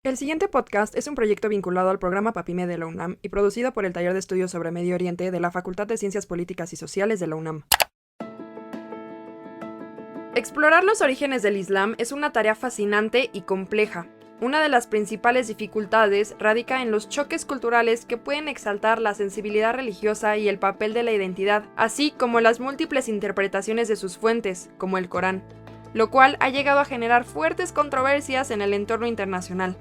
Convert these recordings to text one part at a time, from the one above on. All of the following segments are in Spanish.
El siguiente podcast es un proyecto vinculado al programa PAPIME de la UNAM y producido por el Taller de Estudios sobre Medio Oriente de la Facultad de Ciencias Políticas y Sociales de la UNAM. Explorar los orígenes del Islam es una tarea fascinante y compleja. Una de las principales dificultades radica en los choques culturales que pueden exaltar la sensibilidad religiosa y el papel de la identidad, así como las múltiples interpretaciones de sus fuentes, como el Corán, lo cual ha llegado a generar fuertes controversias en el entorno internacional.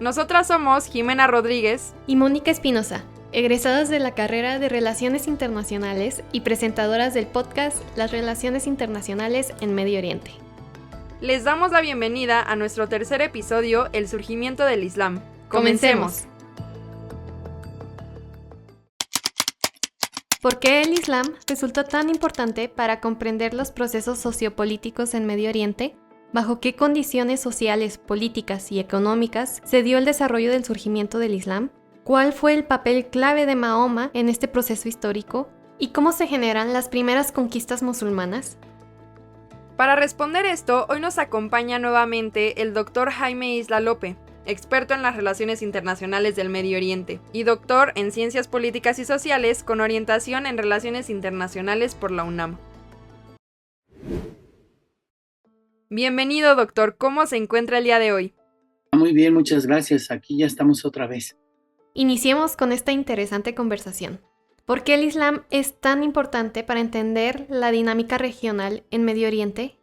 Nosotras somos Jimena Rodríguez y Mónica Espinosa, egresadas de la carrera de Relaciones Internacionales y presentadoras del podcast Las Relaciones Internacionales en Medio Oriente. Les damos la bienvenida a nuestro tercer episodio, El surgimiento del Islam. ¡Comencemos! ¿Por qué el Islam resultó tan importante para comprender los procesos sociopolíticos en Medio Oriente? ¿Bajo qué condiciones sociales, políticas y económicas se dio el desarrollo del surgimiento del Islam? ¿Cuál fue el papel clave de Mahoma en este proceso histórico? ¿Y cómo se generan las primeras conquistas musulmanas? Para responder esto, hoy nos acompaña nuevamente el Dr. Jaime Isla Lope, experto en las relaciones internacionales del Medio Oriente y doctor en Ciencias Políticas y Sociales con orientación en Relaciones Internacionales por la UNAM. Bienvenido, doctor. ¿Cómo se encuentra el día de hoy? Muy bien, muchas gracias. Aquí ya estamos otra vez. Iniciemos con esta interesante conversación. ¿Por qué el Islam es tan importante para entender la dinámica regional en Medio Oriente?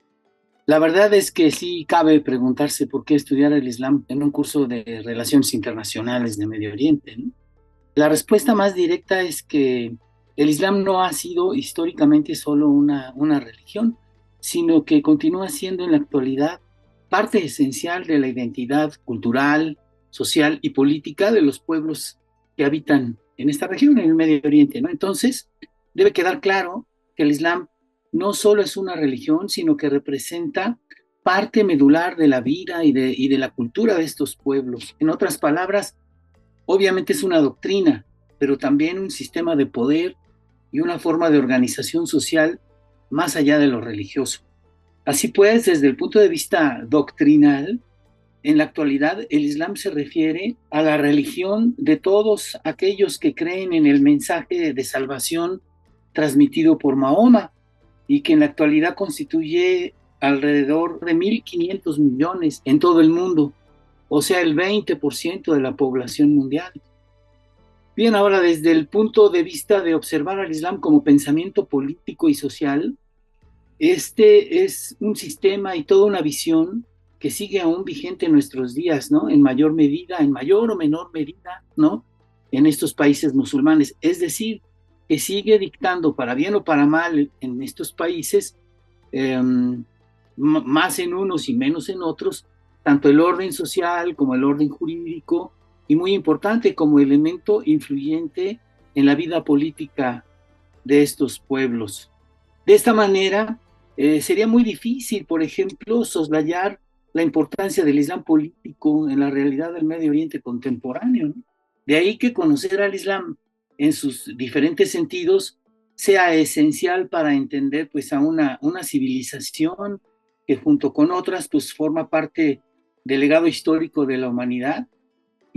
La verdad es que sí cabe preguntarse por qué estudiar el Islam en un curso de Relaciones Internacionales de Medio Oriente, ¿no? La respuesta más directa es que el Islam no ha sido históricamente solo una religión, sino que continúa siendo en la actualidad parte esencial de la identidad cultural, social y política de los pueblos que habitan en esta región, en el Medio Oriente, ¿no? Entonces, debe quedar claro que el Islam no solo es una religión, sino que representa parte medular de la vida y de la cultura de estos pueblos. En otras palabras, obviamente es una doctrina, pero también un sistema de poder y una forma de organización social más allá de lo religioso. Así pues, desde el punto de vista doctrinal, en la actualidad el Islam se refiere a la religión de todos aquellos que creen en el mensaje de salvación transmitido por Mahoma y que en la actualidad constituye alrededor de 1.500 millones en todo el mundo, o sea, el 20% de la población mundial. Bien, ahora desde el punto de vista de observar al Islam como pensamiento político y social, este es un sistema y toda una visión que sigue aún vigente en nuestros días, ¿no? En mayor medida, en mayor o menor medida, ¿no? En estos países musulmanes. Es decir, que sigue dictando, para bien o para mal, en estos países, más en unos y menos en otros, tanto el orden social como el orden jurídico, y muy importante como elemento influyente en la vida política de estos pueblos. De esta manera, sería muy difícil, por ejemplo, soslayar la importancia del Islam político en la realidad del Medio Oriente contemporáneo, ¿no? De ahí que conocer al Islam en sus diferentes sentidos sea esencial para entender pues, a una civilización que junto con otras pues, forma parte del legado histórico de la humanidad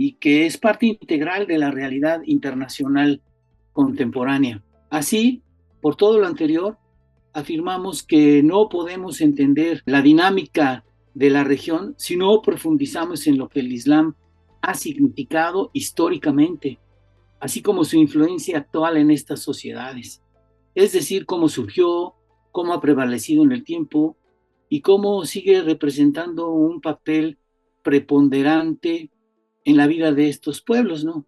y que es parte integral de la realidad internacional contemporánea. Así, por todo lo anterior, afirmamos que no podemos entender la dinámica de la región si no profundizamos en lo que el Islam ha significado históricamente, así como su influencia actual en estas sociedades. Es decir, cómo surgió, cómo ha prevalecido en el tiempo y cómo sigue representando un papel preponderante en la vida de estos pueblos, ¿no?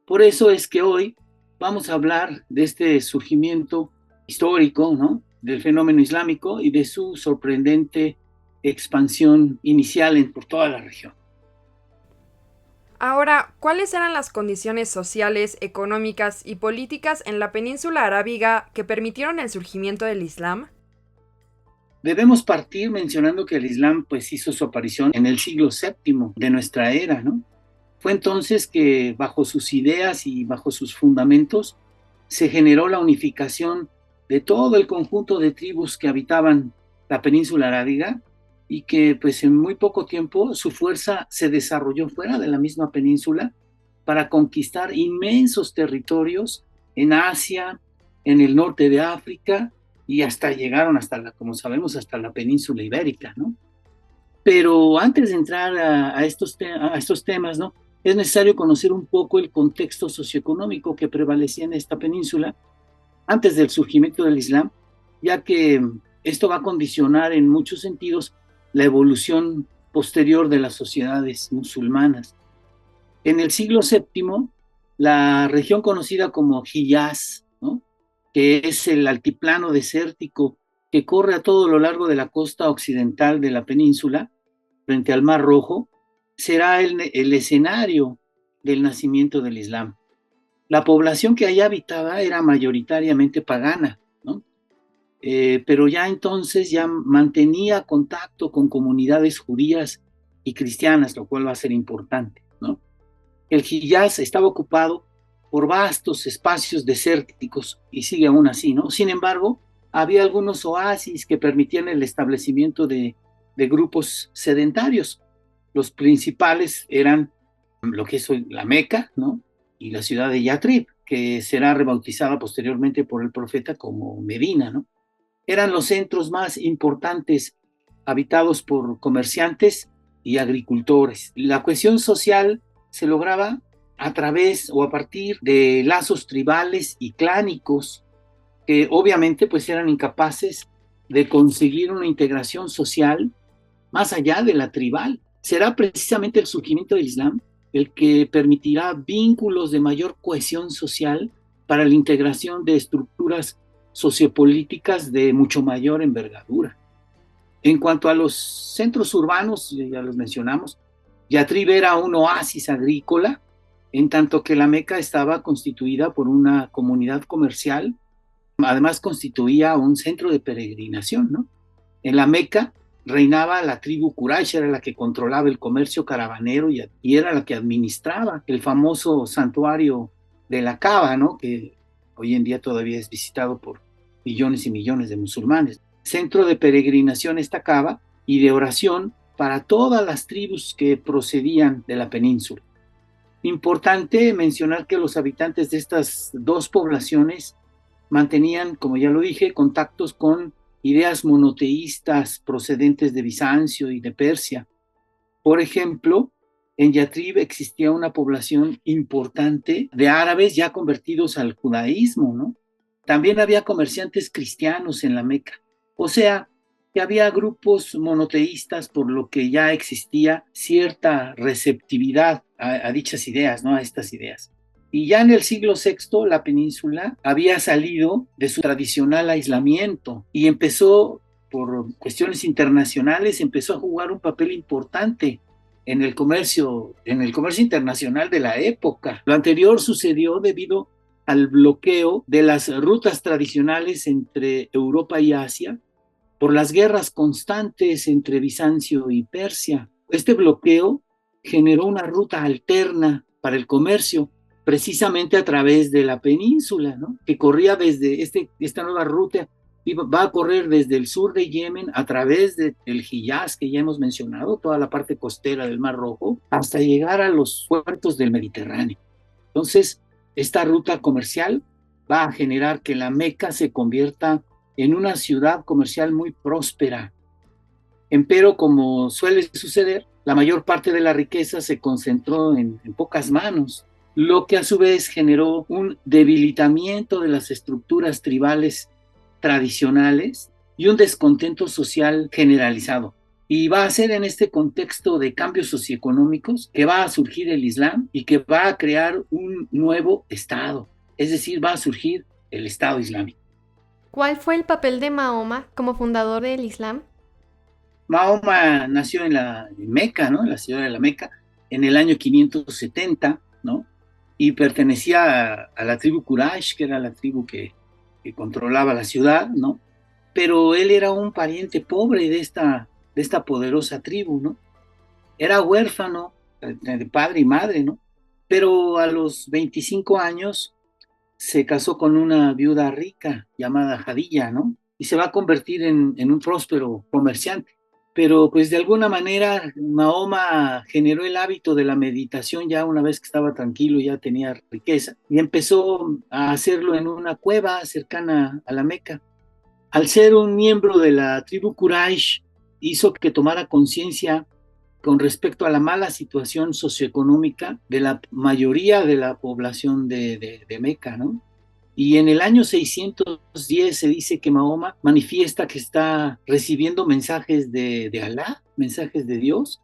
Por eso es que hoy vamos a hablar de este surgimiento histórico, ¿no? Del fenómeno islámico y de su sorprendente expansión inicial por toda la región. Ahora, ¿cuáles eran las condiciones sociales, económicas y políticas en la península arábiga que permitieron el surgimiento del Islam? Debemos partir mencionando que el Islam pues hizo su aparición en el siglo VII de nuestra era, ¿no? Fue entonces que bajo sus ideas y bajo sus fundamentos se generó la unificación de todo el conjunto de tribus que habitaban la península arábiga y que pues en muy poco tiempo su fuerza se desarrolló fuera de la misma península para conquistar inmensos territorios en Asia, en el norte de África y hasta llegaron como sabemos, hasta la península ibérica, ¿no? Pero antes de entrar a estos temas, ¿no? Es necesario conocer un poco el contexto socioeconómico que prevalecía en esta península antes del surgimiento del Islam, ya que esto va a condicionar en muchos sentidos la evolución posterior de las sociedades musulmanas. En el siglo VII, la región conocida como Hiyaz, ¿no? Que es el altiplano desértico que corre a todo lo largo de la costa occidental de la península, frente al Mar Rojo, será el escenario del nacimiento del Islam. La población que allí habitaba era mayoritariamente pagana, ¿no? Pero ya entonces ya mantenía contacto con comunidades judías y cristianas, lo cual va a ser importante, ¿no? El Hiyaz estaba ocupado por vastos espacios desérticos y sigue aún así, ¿no? Sin embargo, había algunos oasis que permitían el establecimiento de grupos sedentarios. Los principales eran lo que es hoy la Meca, ¿no? Y la ciudad de Yatrib, que será rebautizada posteriormente por el profeta como Medina, ¿no? Eran los centros más importantes habitados por comerciantes y agricultores. La cohesión social se lograba a través o a partir de lazos tribales y clánicos que obviamente pues eran incapaces de conseguir una integración social más allá de la tribal. Será precisamente el surgimiento del Islam el que permitirá vínculos de mayor cohesión social para la integración de estructuras sociopolíticas de mucho mayor envergadura. En cuanto a los centros urbanos, ya los mencionamos, Yatrib era un oasis agrícola, en tanto que la Meca estaba constituida por una comunidad comercial, además constituía un centro de peregrinación, ¿no? En la Meca reinaba la tribu Quraysh, era la que controlaba el comercio caravanero y era la que administraba el famoso santuario de la Kaaba, ¿no? Que hoy en día todavía es visitado por millones y millones de musulmanes. Centro de peregrinación esta Kaaba y de oración para todas las tribus que procedían de la península. Importante mencionar que los habitantes de estas dos poblaciones mantenían, como ya lo dije, contactos con ideas monoteístas procedentes de Bizancio y de Persia. Por ejemplo, en Yatrib existía una población importante de árabes ya convertidos al judaísmo, ¿no? También había comerciantes cristianos en la Meca. O sea, que había grupos monoteístas, por lo que ya existía cierta receptividad a dichas ideas, ¿no? A estas ideas. Y ya en el siglo VI la península había salido de su tradicional aislamiento y empezó, por cuestiones internacionales, empezó a jugar un papel importante en el comercio internacional de la época. Lo anterior sucedió debido al bloqueo de las rutas tradicionales entre Europa y Asia por las guerras constantes entre Bizancio y Persia. Este bloqueo generó una ruta alterna para el comercio, precisamente a través de la península, ¿no? Que corría desde esta nueva ruta, va a correr desde el sur de Yemen a través del Hiyaz, que ya hemos mencionado, toda la parte costera del Mar Rojo, hasta llegar a los puertos del Mediterráneo. Entonces, esta ruta comercial va a generar que la Meca se convierta en una ciudad comercial muy próspera. Empero, como suele suceder, la mayor parte de la riqueza se concentró en pocas manos, lo que a su vez generó un debilitamiento de las estructuras tribales tradicionales y un descontento social generalizado. Y va a ser en este contexto de cambios socioeconómicos que va a surgir el Islam y que va a crear un nuevo Estado, es decir, va a surgir el Estado Islámico. ¿Cuál fue el papel de Mahoma como fundador del Islam? Mahoma nació en Meca, ¿no? En la ciudad de la Meca, en el año 570, ¿no? Y pertenecía a la tribu Quraysh, que era la tribu que controlaba la ciudad, ¿no? Pero él era un pariente pobre de esta poderosa tribu, ¿no? Era huérfano de padre y madre, ¿no? Pero a los 25 años se casó con una viuda rica llamada Jadilla, ¿no? Y se va a convertir en un próspero comerciante. pero pues de alguna manera Mahoma generó el hábito de la meditación ya una vez que estaba tranquilo, ya tenía riqueza, y empezó a hacerlo en una cueva cercana a la Meca. Al ser un miembro de la tribu Quraysh, hizo que tomara conciencia con respecto a la mala situación socioeconómica de la mayoría de la población de Meca, ¿no? Y en el año 610 se dice que Mahoma manifiesta que está recibiendo mensajes de Alá, mensajes de Dios,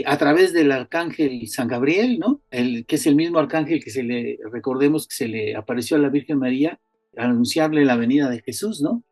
a través del arcángel San Gabriel, ¿no? Que es el mismo arcángel que recordemos que se le apareció a la Virgen María al anunciarle la venida de Jesús, ¿no?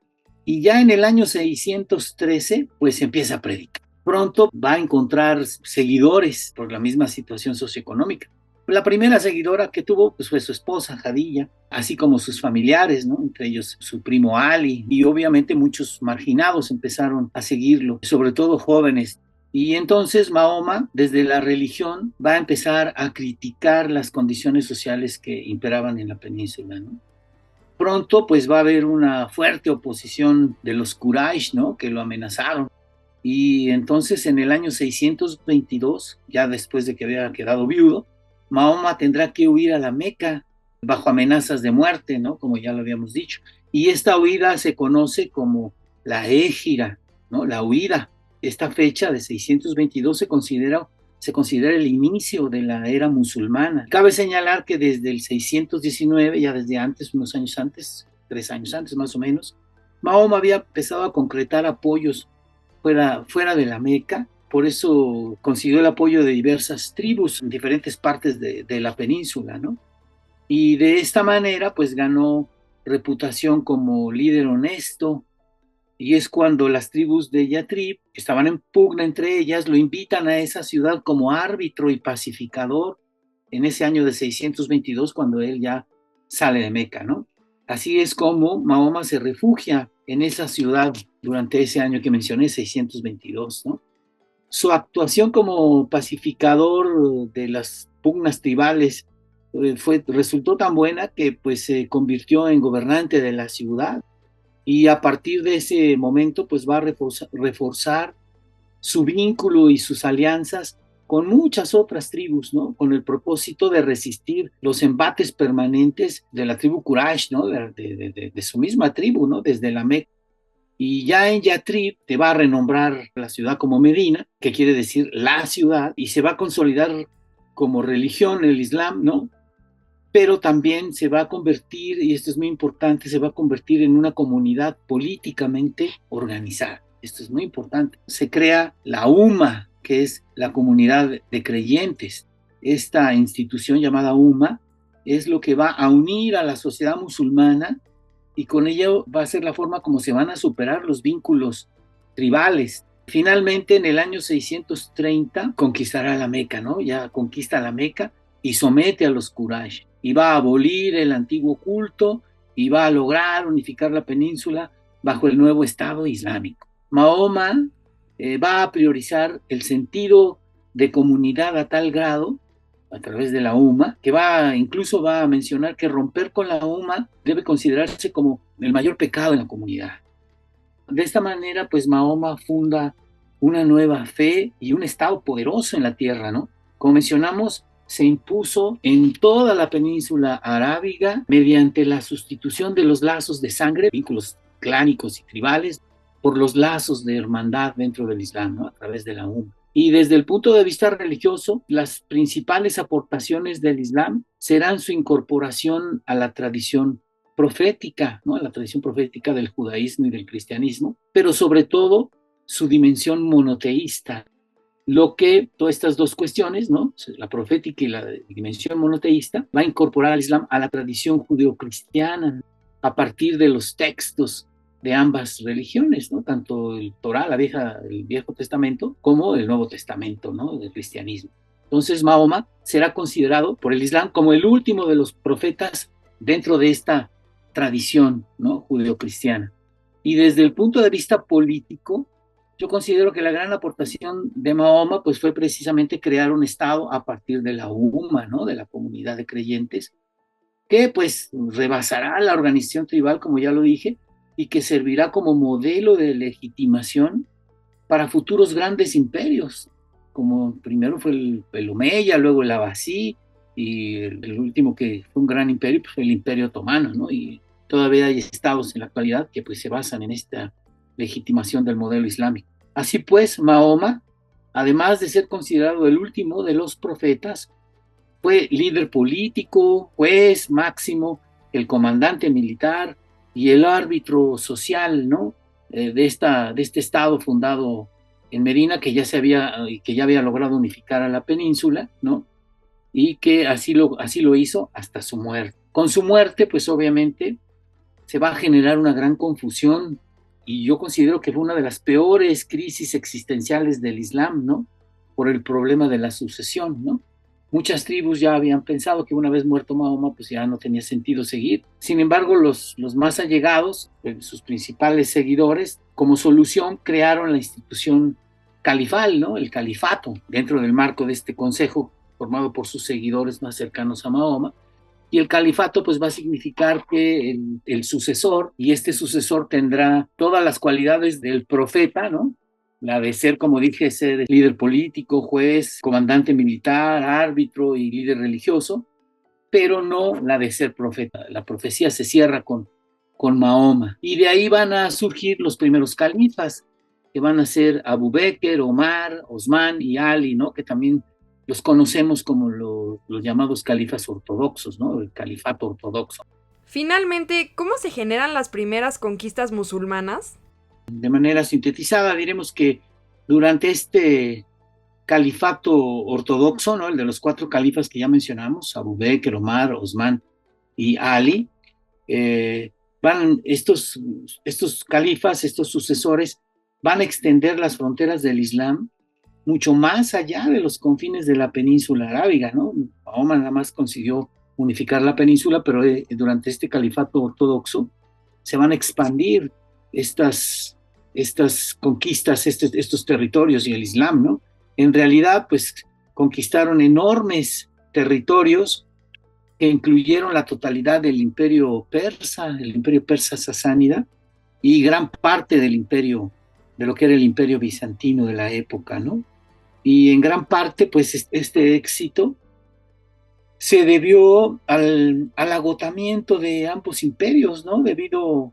Y ya en el año 613, pues empieza a predicar. Pronto va a encontrar seguidores por la misma situación socioeconómica. La primera seguidora que tuvo pues, fue su esposa, Jadilla, así como sus familiares, ¿no? Entre ellos su primo Ali, y obviamente muchos marginados empezaron a seguirlo, sobre todo jóvenes. Y entonces Mahoma, desde la religión, va a empezar a criticar las condiciones sociales que imperaban en la península, ¿no? Pronto pues va a haber una fuerte oposición de los Quraysh, ¿no? Que lo amenazaron. Y entonces en el año 622, ya después de que había quedado viudo, Mahoma tendrá que huir a la Meca bajo amenazas de muerte, ¿no? Como ya lo habíamos dicho. Y esta huida se conoce como la Égira, ¿no? La huida. Esta fecha de 622 se considera el inicio de la era musulmana. Cabe señalar que desde el 619, ya desde antes, unos años antes, 3 años antes más o menos, Mahoma había empezado a concretar apoyos fuera de la Meca. Por eso consiguió el apoyo de diversas tribus en diferentes partes de la península, ¿no? Y de esta manera, pues ganó reputación como líder honesto, y es cuando las tribus de Yatrib, que estaban en pugna entre ellas, lo invitan a esa ciudad como árbitro y pacificador en ese año de 622, cuando él ya sale de Meca, ¿no? Así es como Mahoma se refugia en esa ciudad durante ese año que mencioné, 622, ¿no? Su actuación como pacificador de las pugnas tribales resultó tan buena que pues se convirtió en gobernante de la ciudad, y a partir de ese momento pues va a reforzar su vínculo y sus alianzas con muchas otras tribus, ¿no? Con el propósito de resistir los embates permanentes de la tribu Quraysh, ¿no? De su misma tribu, ¿no? Desde la Meca. Y ya en Yatrib te va a renombrar la ciudad como Medina, que quiere decir la ciudad, y se va a consolidar como religión el Islam, ¿no? Pero también se va a convertir, y esto es muy importante, se va a convertir en una comunidad políticamente organizada. Esto es muy importante. Se crea la UMA, que es la comunidad de creyentes. Esta institución llamada UMA es lo que va a unir a la sociedad musulmana, y con ello va a ser la forma como se van a superar los vínculos tribales. Finalmente, en el año 630, conquistará la Meca, ¿no? Ya conquista la Meca y somete a los Quraysh, y va a abolir el antiguo culto y va a lograr unificar la península bajo el nuevo Estado Islámico. Mahoma va a priorizar el sentido de comunidad a tal grado, a través de la UMA, que incluso va a mencionar que romper con la UMA debe considerarse como el mayor pecado en la comunidad. De esta manera, pues Mahoma funda una nueva fe y un Estado poderoso en la tierra, ¿no? Como mencionamos, se impuso en toda la península arábiga mediante la sustitución de los lazos de sangre, vínculos clánicos y tribales, por los lazos de hermandad dentro del Islam, ¿no? A través de la UMA. Y desde el punto de vista religioso, las principales aportaciones del Islam serán su incorporación a la tradición profética, ¿no? A la tradición profética del judaísmo y del cristianismo, pero sobre todo su dimensión monoteísta. Lo que todas estas dos cuestiones, ¿no? La profética y la dimensión monoteísta, va a incorporar al Islam a la tradición judeocristiana a partir de los textos de ambas religiones, ¿no? Tanto el Torá, el Viejo Testamento, como el Nuevo Testamento, ¿no? Del cristianismo. Entonces Mahoma será considerado por el Islam como el último de los profetas dentro de esta tradición, ¿no? Judeocristiana. Y desde el punto de vista político, yo considero que la gran aportación de Mahoma pues fue precisamente crear un Estado a partir de la UMA, ¿no? De la comunidad de creyentes, que pues rebasará la organización tribal, como ya lo dije, y que servirá como modelo de legitimación para futuros grandes imperios, como primero fue el Omeya, luego el Abbasí, y el último que fue un gran imperio pues fue el Imperio Otomano, ¿no? Y todavía hay estados en la actualidad que pues se basan en esta legitimación del modelo islámico. Así pues, Mahoma, además de ser considerado el último de los profetas, fue líder político, juez máximo, el comandante militar y el árbitro social, ¿no? De este estado fundado en Medina, que ya había logrado unificar a la península, ¿no? Y que así lo hizo hasta su muerte. Con su muerte, pues obviamente se va a generar una gran confusión, y yo considero que fue una de las peores crisis existenciales del Islam, ¿no? Por el problema de la sucesión, ¿no? Muchas tribus ya habían pensado que una vez muerto Mahoma, pues ya no tenía sentido seguir. Sin embargo, los más allegados, sus principales seguidores, como solución crearon la institución califal, ¿no? El califato, dentro del marco de este consejo formado por sus seguidores más cercanos a Mahoma. Y el califato pues va a significar que el sucesor, y este sucesor tendrá todas las cualidades del profeta, ¿no? La de ser, como dije, ser líder político, juez, comandante militar, árbitro y líder religioso, pero no la de ser profeta. La profecía se cierra con Mahoma. Y de ahí van a surgir los primeros califas, que van a ser Abu Bakr, Omar, Osman y Ali, ¿no? Que también los conocemos como los llamados califas ortodoxos, ¿no? El califato ortodoxo. Finalmente, ¿cómo se generan las primeras conquistas musulmanas? De manera sintetizada, diremos que durante este califato ortodoxo, ¿no? El de los 4 califas que ya mencionamos, Abu Bakr, Omar, Osman y Ali, van estos califas, estos sucesores, van a extender las fronteras del Islam mucho más allá de los confines de la península arábiga, ¿no? Mahoma nada más consiguió unificar la península, pero durante este califato ortodoxo se van a expandir estas conquistas, estos territorios y el Islam, ¿no? En realidad, pues conquistaron enormes territorios que incluyeron la totalidad del imperio persa sasánida, y gran parte del imperio, de lo que era el imperio bizantino de la época, ¿no? Y en gran parte, pues este éxito se debió al agotamiento de ambos imperios, ¿no? Debido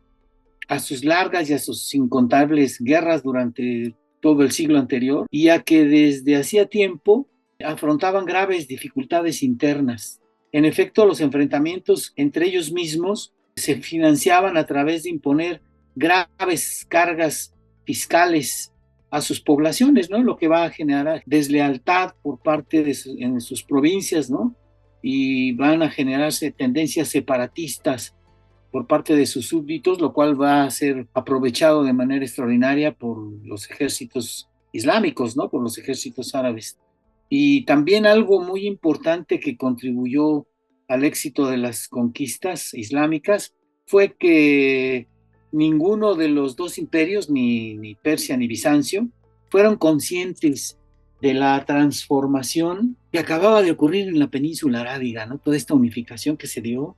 a sus largas y a sus incontables guerras durante todo el siglo anterior, y a que desde hacía tiempo afrontaban graves dificultades internas. En efecto, los enfrentamientos entre ellos mismos se financiaban a través de imponer graves cargas fiscales a sus poblaciones, ¿no? Lo que va a generar deslealtad por parte en sus provincias, ¿no? Y van a generarse tendencias separatistas por parte de sus súbditos, lo cual va a ser aprovechado de manera extraordinaria por los ejércitos islámicos, ¿no? Por los ejércitos árabes. Y también algo muy importante que contribuyó al éxito de las conquistas islámicas fue que ninguno de los 2 imperios, ni Persia ni Bizancio, fueron conscientes de la transformación que acababa de ocurrir en la península arábiga, ¿no? Toda esta unificación que se dio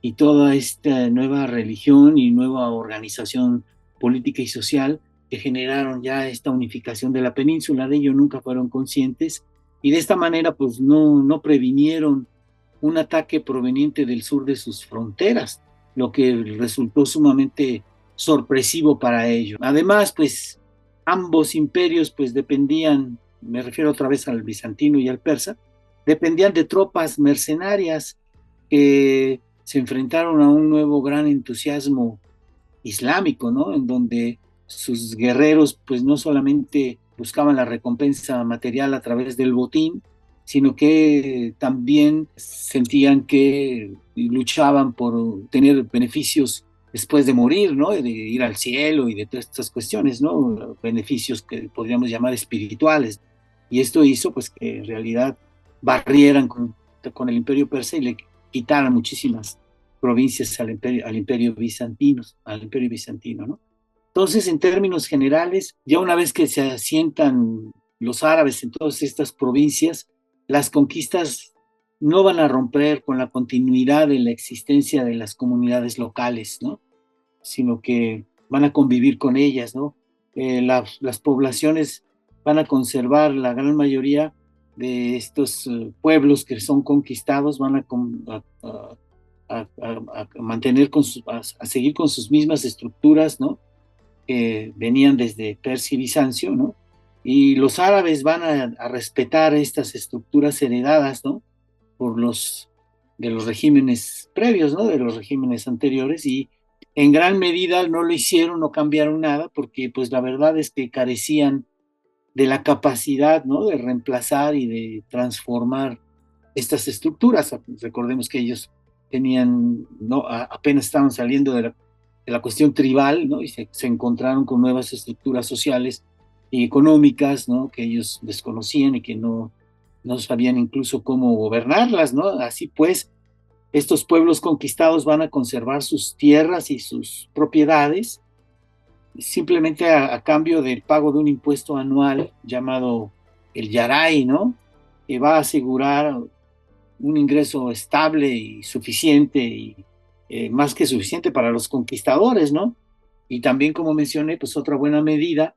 y toda esta nueva religión y nueva organización política y social que generaron ya esta unificación de la península, de ello nunca fueron conscientes, y de esta manera pues no previnieron un ataque proveniente del sur de sus fronteras, lo que resultó sumamente sorpresivo para ellos. Además, pues ambos imperios pues dependían, me refiero otra vez al bizantino y al persa, dependían de tropas mercenarias que se enfrentaron a un nuevo gran entusiasmo islámico, ¿no? En donde sus guerreros pues no solamente buscaban la recompensa material a través del botín, sino que también sentían que luchaban por tener beneficios después de morir, ¿no? De ir al cielo y de todas estas cuestiones, ¿no? Beneficios que podríamos llamar espirituales. Y esto hizo pues que en realidad barrieran con el imperio persa y le quitaran muchísimas provincias al imperio bizantino, ¿no? Entonces, en términos generales, ya una vez que se asientan los árabes en todas estas provincias, las conquistas no van a romper con la continuidad de la existencia de las comunidades locales, ¿no? Sino que van a convivir con ellas, ¿no? las poblaciones van a conservar la gran mayoría de estos pueblos que son conquistados, van a mantener a seguir con sus mismas estructuras, ¿no? Que venían desde Persia y Bizancio, ¿no? Y los árabes van a respetar estas estructuras heredadas, ¿no? De los regímenes previos, ¿no? De los regímenes anteriores, y en gran medida no lo hicieron, no cambiaron nada, porque pues la verdad es que carecían de la capacidad, ¿no? De reemplazar y de transformar estas estructuras. Recordemos que ellos tenían, ¿no? Apenas estaban saliendo de la cuestión tribal, ¿no? Y se encontraron con nuevas estructuras sociales y económicas, ¿no? Que ellos desconocían y que no sabían incluso cómo gobernarlas, ¿no? Así pues, estos pueblos conquistados van a conservar sus tierras y sus propiedades, simplemente a cambio del pago de un impuesto anual llamado el yaray, ¿no? Que va a asegurar un ingreso estable y suficiente, y más que suficiente para los conquistadores, ¿no? Y también, como mencioné, pues otra buena medida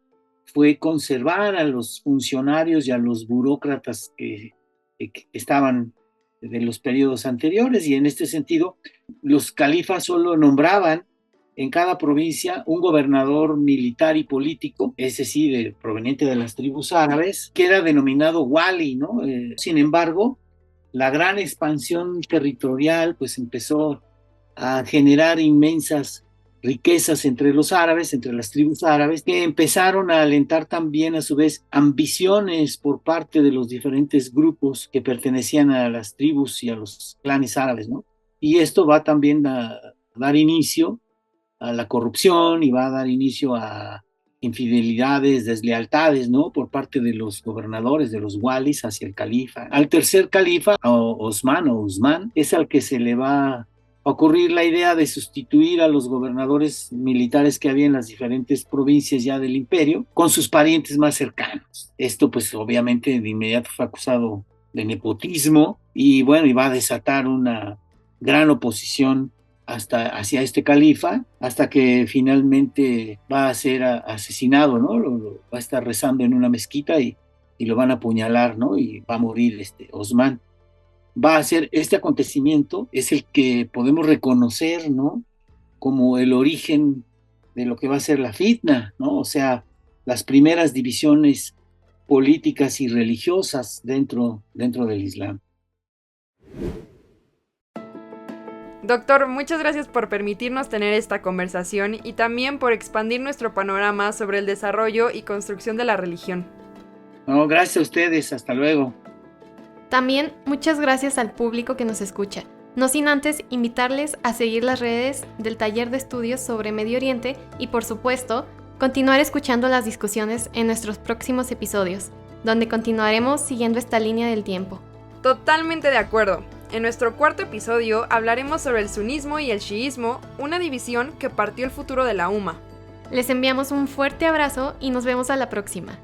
fue conservar a los funcionarios y a los burócratas que estaban de los periodos anteriores, y en este sentido los califas solo nombraban en cada provincia un gobernador militar y político, ese sí, proveniente de las tribus árabes, que era denominado wali, ¿no? Sin embargo, la gran expansión territorial pues empezó a generar inmensas riquezas entre los árabes, entre las tribus árabes, que empezaron a alentar también a su vez ambiciones por parte de los diferentes grupos que pertenecían a las tribus y a los clanes árabes, ¿no? Y esto va también a dar inicio a la corrupción y va a dar inicio a infidelidades, deslealtades, ¿no? Por parte de los gobernadores, de los walis hacia el califa. Al tercer califa, Usman, es al que se le va a ocurrir la idea de sustituir a los gobernadores militares que había en las diferentes provincias ya del imperio con sus parientes más cercanos. Esto pues obviamente de inmediato fue acusado de nepotismo, y bueno, iba a desatar una gran oposición hacia este califa, hasta que finalmente va a ser asesinado, ¿no? Va a estar rezando en una mezquita y lo van a apuñalar, ¿no? Y va a morir Osman. Va a ser este acontecimiento, es el que podemos reconocer, ¿no? Como el origen de lo que va a ser la fitna, ¿no? O sea, las primeras divisiones políticas y religiosas dentro del Islam. Doctor, muchas gracias por permitirnos tener esta conversación y también por expandir nuestro panorama sobre el desarrollo y construcción de la religión. No, gracias a ustedes, hasta luego. También muchas gracias al público que nos escucha, no sin antes invitarles a seguir las redes del Taller de Estudios sobre Medio Oriente y, por supuesto, continuar escuchando las discusiones en nuestros próximos episodios, donde continuaremos siguiendo esta línea del tiempo. Totalmente de acuerdo. En nuestro cuarto episodio hablaremos sobre el sunismo y el chiismo, una división que partió el futuro de la umma. Les enviamos un fuerte abrazo y nos vemos a la próxima.